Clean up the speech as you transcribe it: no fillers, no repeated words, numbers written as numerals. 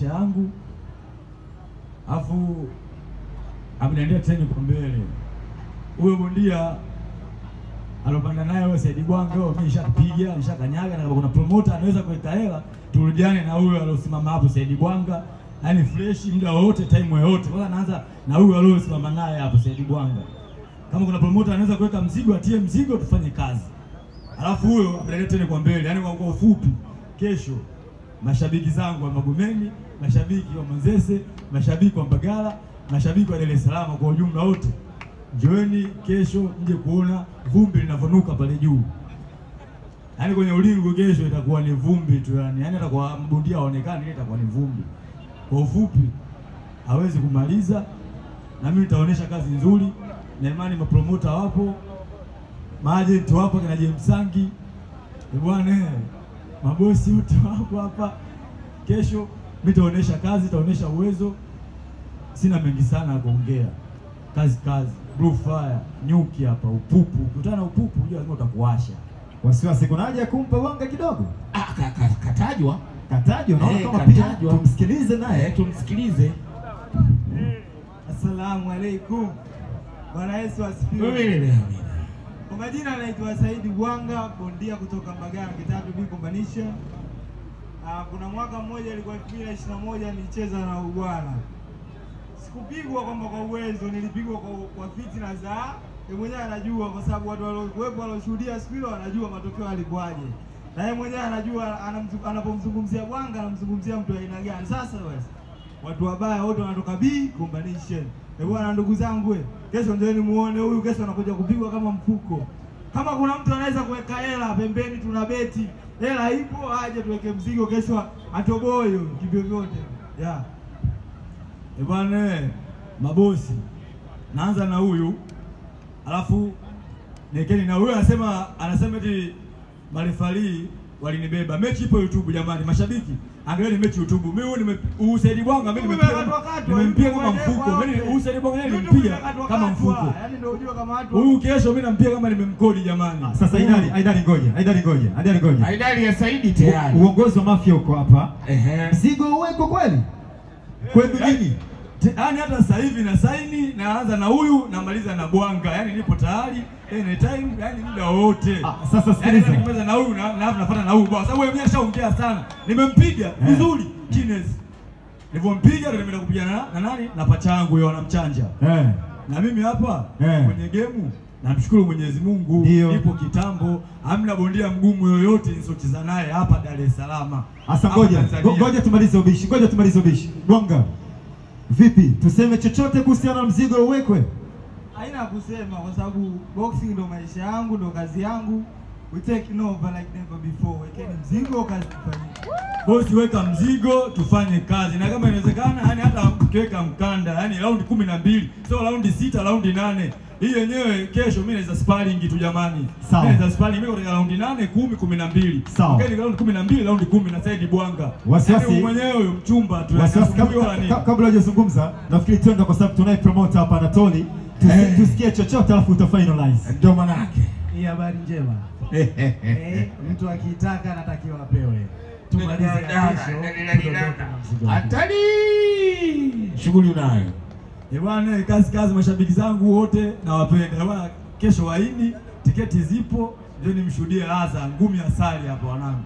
maisha yangu. Afu ameniambia tena kwa mbele. Huyo bondia alopanda naye wewe Said Bwanga, mimi nishapiga, nishakanyaga, na kama kuna promoter anaweza kuweka hela, turudiane na huyo alosimama hapo Said Bwanga. Yaani fresh muda wote, time yote. Kwanza naanza na huyo alosimama naye hapo Said Bwanga. Kama kuna promoter anaweza kuweka mzigo, atie mzigo, tufanye kazi. Alafu huyo ameniambia tena kwa mbele. Yaani kwa ufupi, kesho mashabiki zangu wa Magomeni, mashabiki wa Manzese, mashabiki wa Mbagala, mashabiki wa Dar es Salaam kwa ujumla wote, joeni kesho mje kuona vumbi linavonuka pale juu. Yaani kwenye ulingo kesho itakuwa ni vumbi tu yani. Yaani atakuwa mbondia aonekane, ile itakuwa ni vumbi. Kwa ufupi, hawezi kumaliza, na mimi nitaonesha kazi nzuri, na imani mapromoter wapo, maagent wapo kina James Sangi. Bwana mabosi wote wapo hapa. Kesho mimi nitaonesha kazi, nitaonesha uwezo. Sina mengi sana ya kuongea. Kazi, Blue Fire, nyuki hapa, upupu. Ukutana upupu unajua lazima utakuasha. Wasiwasi kuna haja ya kumpa Bwanga kidogo? Katajwa naona kama pia tumsikilize naye. Tumsikilize. Asalamu alaykum. Bwana Yesu asifiwe. Kwa majina naitwa Said Bwanga, bondia kutoka Mbagala Kitatu B Combination. Kuna mwaka mmoja ilikuwa 2021 nilicheza na Ubwana. Sikupigwa kwamba kwa uwezo, nilipigwa kwa fitina za yeye mwenyewe anajua, kwa sababu watu waliokuwepo walioshuhudia siku ile wanajua matokeo yalikuwaje. Na yeye mwenyewe anajua anapomzungumzia Bwanga anamzungumzia mtu wa aina gani. Sasa basi watu wabaya wote wanatoka B Combination. Bwana ndugu zangu, kesho njoeni muone huyu kesho anakuja kupigwa kama mfuko. Kama kuna mtu anaweza kuweka hela pembeni, tuna beti. Hela ipo, aje tuweke mzigo kesho atoboyo kivyo vyote. Yeah. Bwana mabosi, naanza na huyu. Alafu nekeni na huyu anasema eti marefali walinibeba. Mechi ipo YouTube jamani, mashabiki. Angalieni mechi YouTube. Mimi Said Bwanga mimi nimempiga kama mfuko. Mimi Said Bwanga nimempiga kama mfuko. Yaani ndio unajua kama watu. Huyu kesho mimi nampiga kama nimemkodi jamani. Sasa Aidari ngoja. Aidari ya Saidi tayari. Uongozi wa Mafia uko hapa. Mzigo uweko kweli? Kwenu nini? Yaani hata sasa hivi na saini, naanza na huyu, namaliza na Bwanga. Yaani nipo tayari anytime, yaani muda wote. Sasa sikiliza. Yaani nikimaliza na huyu na nafuata na huyu bwana. Sababu yeye mwenyewe ashaongea sana. Nimempiga vizuri Guinness. Nilipompiga ndio nimeenda kupigana na nani? Na pachangu yeye anamchanja. Na mimi hapa kwenye game namshukuru Mwenyezi Mungu, nipo kitambo, hamna bondia mgumu yoyote nisocheza naye hapa Dar es Salaam. Asa ngoja tumalize ubishi. Bwanga, vipi? Tuseme chochote kuhusiana na mzigo uwekwe? Haina kusema kwa sababu boxing ndo maisha yangu, ndo kazi yangu. We take over like never before. Wekeni mzigo, kazi tufanye. Bosi, weka mzigo, tufanye kazi. Na kama inawezekana, yani hata tukiweka mkanda, yani round 12, sio round 6, round 8. Hii yenyewe kesho mimi naweza sparring tu jamani. Mimi naweza sparring mimi kwa round 8, 10, 12. Okay, round 12, round 10 na Said Bwanga. Wasiwasi mwenyewe huyo mchumba tu. Kabla hujazungumza, nafikiri twende kwa sababu tunaye promoter hapa Anatoli. Tusikie chochote alafu uta finalize. Ndio maana yake. Hii habari njema. Mtu akitaka anatakiwa apewe. Tumalize kesho. Hatari. Shughuli unayo. Bwana, kazi mashabiki zangu wote nawapenda. Bwana, kesho waini, tiketi zipo, ndio nimshuhudie Laza ngumi asali hapo wanangu.